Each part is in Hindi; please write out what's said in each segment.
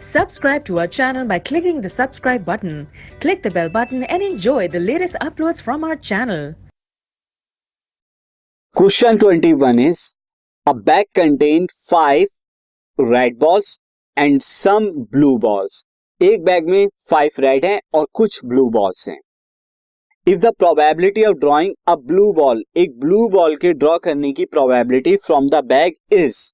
Subscribe to our channel by clicking the subscribe button. Click the bell button and enjoy the latest uploads from our channel. Question 21 is a bag contained 5 red balls and some blue balls. एक बैग में 5 रेड हैं और कुछ ब्लू बॉल्स हैं. If the probability of drawing a blue ball, एक ब्लू बॉल के ड्रॉ करने की probability from the bag is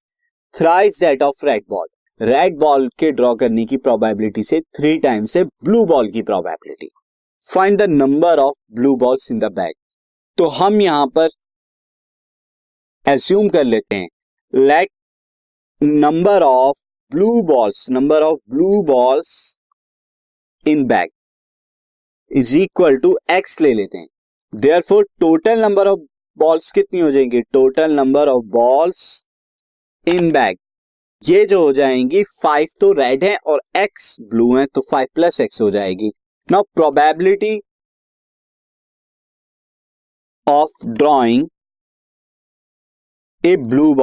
thrice that of red ball. Red ball के ड्रॉ करने की प्रोबेबिलिटी से 3 टाइम्स है ब्लू बॉल की probability. Find the number of blue balls in the bag. तो हम यहां पर एज्यूम कर लेते हैं, let number of blue balls in bag is equal to X ले लेते हैं. Therefore total number of balls कितनी हो जाएंगी? Total number of balls in bag ये जो हो जाएंगी 5 तो रेड है और x ब्लू है, तो 5 प्लस x हो जाएगी. Now probability of drawing a blue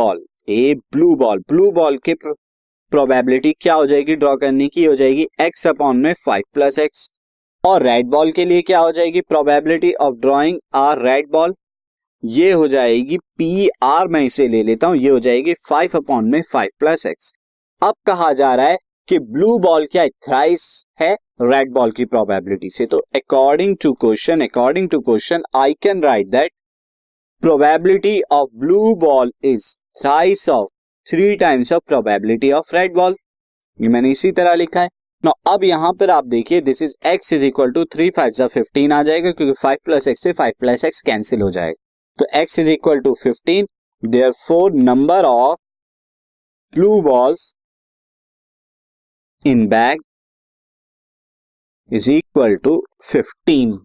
ball के प्रोबेबिलिटी क्या हो जाएगी ड्रॉ करने की? हो जाएगी x अपॉन में 5 प्लस x. और रेड बॉल के लिए क्या हो जाएगी probability of drawing a red ball? ये हो जाएगी PR, मैं इसे ले लेता हूं, ये हो जाएगी 5 अपॉन में 5 प्लस x. अब कहा जा रहा है कि ब्लू बॉल क्या थ्राइस है रेड बॉल की प्रोबेबिलिटी से. तो according to question I can write that probability of blue ball is thrice of 3 times of probability of red ball. ये मैंने इसी तरह लिखा है. Now, अब यहां पर आप देखिए this is x is equal to 3 5 15 आ जाएगा, क्योंकि 5 प्लस x से 5 प्लस x कैंसिल हो जाएगा. तो x is equal to 15. Therefore number of blue balls in bag is equal to 15.